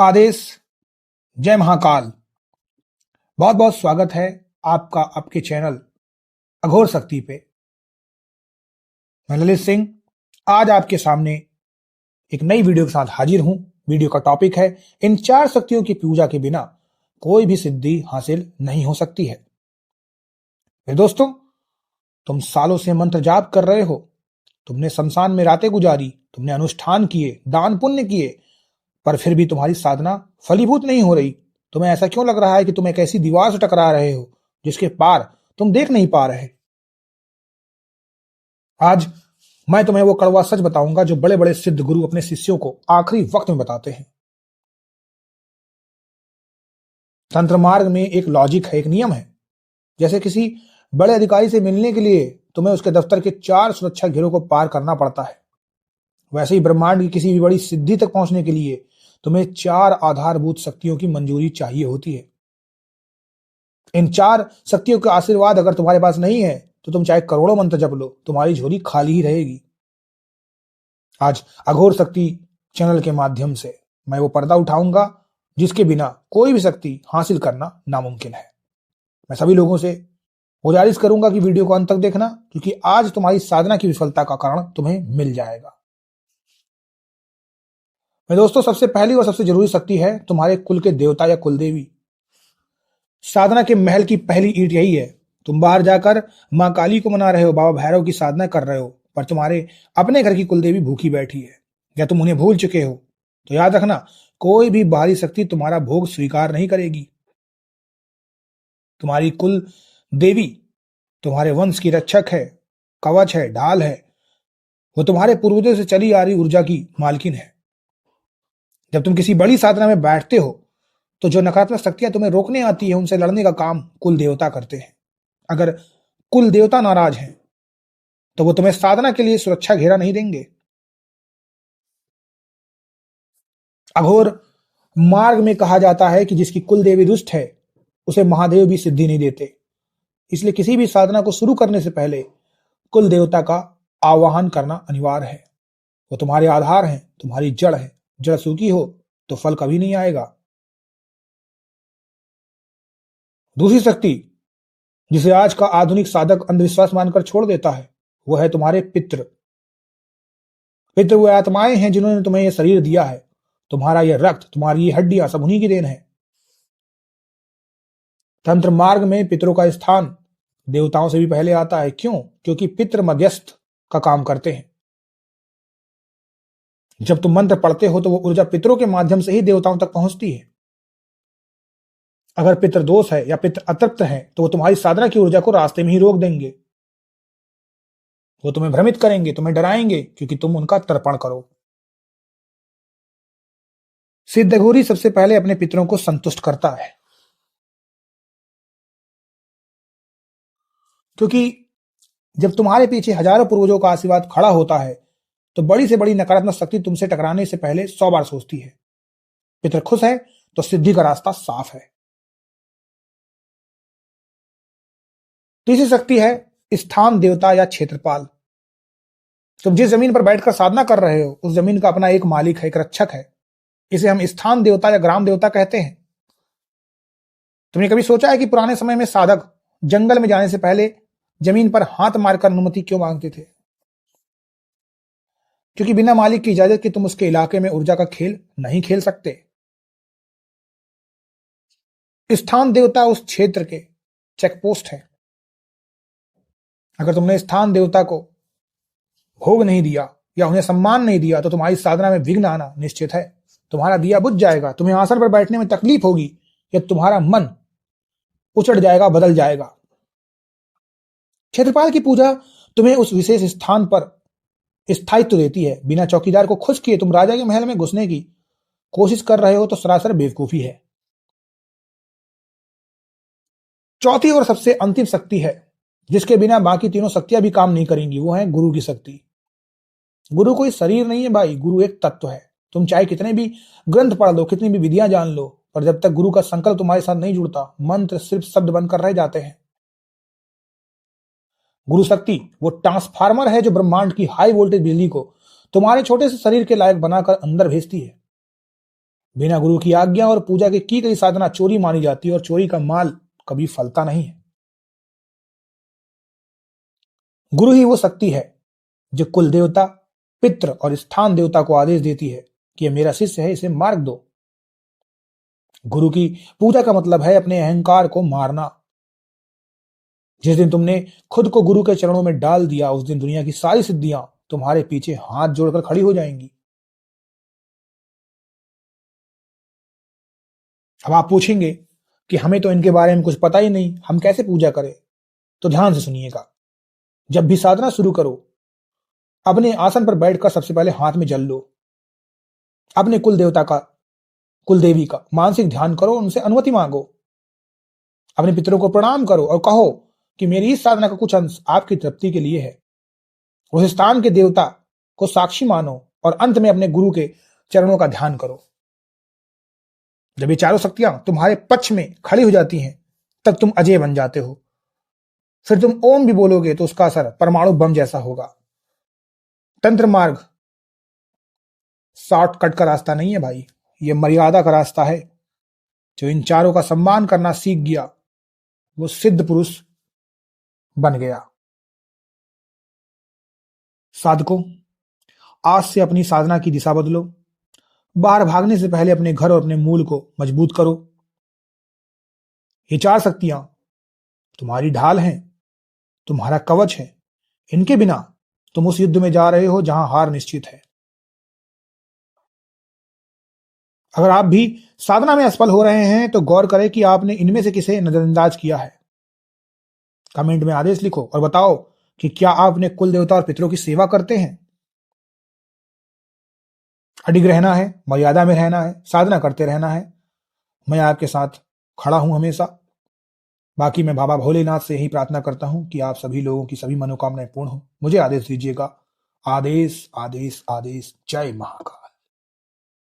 आदेश। जय महाकाल। बहुत बहुत स्वागत है आपका आपके चैनल अघोर शक्ति पे। मैं ललित सिंह आज आपके सामने एक नई वीडियो के साथ हाजिर हूं। वीडियो का टॉपिक है इन 4 शक्तियों की पूजा के बिना कोई भी सिद्धि हासिल नहीं हो सकती है। मेरे दोस्तों, तुम सालों से मंत्र जाप कर रहे हो, तुमने शमशान में रातें गुजारी, तुमने अनुष्ठान किए, दान पुण्य किए, पर फिर भी तुम्हारी साधना फलीभूत नहीं हो रही। तुम्हें ऐसा क्यों लग रहा है कि तुम एक ऐसी दीवार से टकरा रहे हो जिसके पार तुम देख नहीं पा रहे। आज मैं तुम्हें वो कड़वा सच बताऊंगा जो बड़े बड़े सिद्ध गुरु अपने शिष्यों को आखिरी वक्त में बताते हैं। तंत्र मार्ग में एक लॉजिक है, एक नियम है। जैसे किसी बड़े अधिकारी से मिलने के लिए तुम्हें उसके दफ्तर के 4 सुरक्षा घेरों को पार करना पड़ता है, वैसे ही ब्रह्मांड की किसी भी बड़ी सिद्धि तक पहुंचने के लिए तुम्हें 4 आधारभूत शक्तियों की मंजूरी चाहिए होती है। इन 4 शक्तियों का आशीर्वाद अगर तुम्हारे पास नहीं है तो तुम चाहे करोड़ों मंत्र जप लो, तुम्हारी झोली खाली ही रहेगी। आज अघोर शक्ति चैनल के माध्यम से मैं वो पर्दा उठाऊंगा जिसके बिना कोई भी शक्ति हासिल करना नामुमकिन है। मैं सभी लोगों से गुजारिश करूंगा कि वीडियो को अंत तक देखना, क्योंकि आज तुम्हारी साधना की विफलता का कारण तुम्हें मिल जाएगा। मेरे दोस्तों, सबसे पहली और सबसे जरूरी शक्ति है तुम्हारे कुल के देवता या कुलदेवी। साधना के महल की पहली ईंट यही है। तुम बाहर जाकर मां काली को मना रहे हो, बाबा भैरव की साधना कर रहे हो, पर तुम्हारे अपने घर की कुलदेवी भूखी बैठी है या तुम उन्हें भूल चुके हो, तो याद रखना, कोई भी बाहरी शक्ति तुम्हारा भोग स्वीकार नहीं करेगी। तुम्हारी कुल देवी तुम्हारे वंश की रक्षक है, कवच है, ढाल है। वो तुम्हारे पूर्वजों से चली आ रही ऊर्जा की मालकिन है। जब तुम किसी बड़ी साधना में बैठते हो तो जो नकारात्मक शक्तियां तुम्हें रोकने आती है उनसे लड़ने का काम कुल देवता करते हैं। अगर कुल देवता नाराज हैं तो वो तुम्हें साधना के लिए सुरक्षा घेरा नहीं देंगे। अघोर मार्ग में कहा जाता है कि जिसकी कुल देवी दुष्ट है उसे महादेव भी सिद्धि नहीं देते। इसलिए किसी भी साधना को शुरू करने से पहले कुल देवता का आवाहन करना अनिवार्य है। वो तुम्हारे आधार हैं, तुम्हारी जड़ है। जड़ सूखी हो तो फल कभी नहीं आएगा। दूसरी शक्ति जिसे आज का आधुनिक साधक अंधविश्वास मानकर छोड़ देता है वो है तुम्हारे पितृ। पितृ वो आत्माएं हैं जिन्होंने तुम्हें यह शरीर दिया है। तुम्हारा यह रक्त, तुम्हारी ये हड्डियां सब उन्हीं की देन है। तंत्र मार्ग में पितरों का स्थान देवताओं से भी पहले आता है। क्यों? क्योंकि पितृ मध्यस्थ का काम करते हैं। जब तुम मंत्र पढ़ते हो तो वो ऊर्जा पितरों के माध्यम से ही देवताओं तक पहुंचती है। अगर पितृ दोष है या पितृ अतृप्त है तो वो तुम्हारी साधना की ऊर्जा को रास्ते में ही रोक देंगे। वो तुम्हें भ्रमित करेंगे, तुम्हें डराएंगे, क्योंकि तुम उनका तर्पण करो। सिद्धघोरी सबसे पहले अपने पितरों को संतुष्ट करता है, क्योंकि जब तुम्हारे पीछे हजारों पूर्वजों का आशीर्वाद खड़ा होता है तो बड़ी से बड़ी नकारात्मक शक्ति तुमसे टकराने से पहले 100 बार सोचती है। पितर खुश है तो सिद्धि का रास्ता साफ है। तीसरी शक्ति है स्थान देवता या क्षेत्रपाल। तुम जिस जमीन पर बैठकर साधना कर रहे हो उस जमीन का अपना एक मालिक है, एक रक्षक है। इसे हम स्थान देवता या ग्राम देवता कहते हैं। तुमने कभी सोचा है कि पुराने समय में साधक जंगल में जाने से पहले जमीन पर हाथ मारकर अनुमति क्यों मांगते थे? क्योंकि बिना मालिक की इजाजत के तुम उसके इलाके में ऊर्जा का खेल नहीं खेल सकते। स्थान देवता उस क्षेत्र के चेकपोस्ट है। अगर तुमने स्थान देवता को भोग नहीं दिया या उन्हें सम्मान नहीं दिया तो तुम्हारी साधना में विघ्न आना निश्चित है। तुम्हारा दिया बुझ जाएगा, तुम्हें आसन पर बैठने में तकलीफ होगी या तुम्हारा मन उचट जाएगा, बदल जाएगा। क्षेत्रपाल की पूजा तुम्हें उस विशेष स्थान पर स्थायित्व देती है। बिना चौकीदार को खुश किए तुम राजा के महल में घुसने की कोशिश कर रहे हो तो सरासर बेवकूफी है। चौथी और सबसे अंतिम शक्ति है जिसके बिना बाकी तीनों शक्तियां भी काम नहीं करेंगी, वो है गुरु की शक्ति। गुरु कोई शरीर नहीं है भाई, गुरु एक तत्व है। तुम चाहे कितने भी ग्रंथ पढ़ लो, कितनी भी विधियां जान लो, पर जब तक गुरु का संकल्प तुम्हारे साथ नहीं जुड़ता, मंत्र सिर्फ शब्द बनकर रह जाते हैं। गुरु शक्ति वो ट्रांसफार्मर है जो ब्रह्मांड की हाई वोल्टेज बिजली को तुम्हारे छोटे से शरीर के लायक बनाकर अंदर भेजती है। बिना गुरु की आज्ञा और पूजा की गई साधना चोरी मानी जाती है और चोरी का माल कभी फलता नहीं है। गुरु ही वो शक्ति है जो कुल देवता, पितृ और स्थान देवता को आदेश देती है कि यह मेरा शिष्य है, इसे मार्ग दो। गुरु की पूजा का मतलब है अपने अहंकार को मारना। जिस दिन तुमने खुद को गुरु के चरणों में डाल दिया, उस दिन दुनिया की सारी सिद्धियां तुम्हारे पीछे हाथ जोड़कर खड़ी हो जाएंगी। अब आप पूछेंगे कि हमें तो इनके बारे में कुछ पता ही नहीं, हम कैसे पूजा करें? तो ध्यान से सुनिएगा। जब भी साधना शुरू करो, अपने आसन पर बैठकर सबसे पहले हाथ में जल लो। अपने कुल देवता का, कुल देवी का मानसिक ध्यान करो, उनसे अनुमति मांगो। अपने पितरों को प्रणाम करो और कहो कि मेरी इस साधना का कुछ अंश आपकी तृप्ति के लिए है। उस स्थान के देवता को साक्षी मानो और अंत में अपने गुरु के चरणों का ध्यान करो। जब ये चारों शक्तियां तुम्हारे पक्ष में खड़ी हो जाती हैं, तब तुम अजय बन जाते हो। फिर तुम ओम भी बोलोगे तो उसका असर परमाणु बम जैसा होगा। तंत्र मार्ग शॉर्टकट का रास्ता नहीं है भाई, ये मर्यादा का रास्ता है। जो इन चारों का सम्मान करना सीख गया, वो सिद्ध पुरुष बन गया। साधकों, आज से अपनी साधना की दिशा बदलो। बाहर भागने से पहले अपने घर और अपने मूल को मजबूत करो। ये चार शक्तियां तुम्हारी ढाल हैं, तुम्हारा कवच है। इनके बिना तुम उस युद्ध में जा रहे हो जहां हार निश्चित है। अगर आप भी साधना में असफल हो रहे हैं तो गौर करें कि आपने इनमें से किसे नजरअंदाज किया है। कमेंट में आदेश लिखो और बताओ कि क्या आप अपने कुल देवता और पितरों की सेवा करते हैं। अडिग रहना है, मर्यादा में रहना है, साधना करते रहना है। मैं आपके साथ खड़ा हूं हमेशा। बाकी मैं बाबा भोलेनाथ से यही प्रार्थना करता हूं कि आप सभी लोगों की सभी मनोकामनाएं पूर्ण हो। मुझे आदेश दीजिएगा। आदेश आदेश आदेश। जय महाकाल।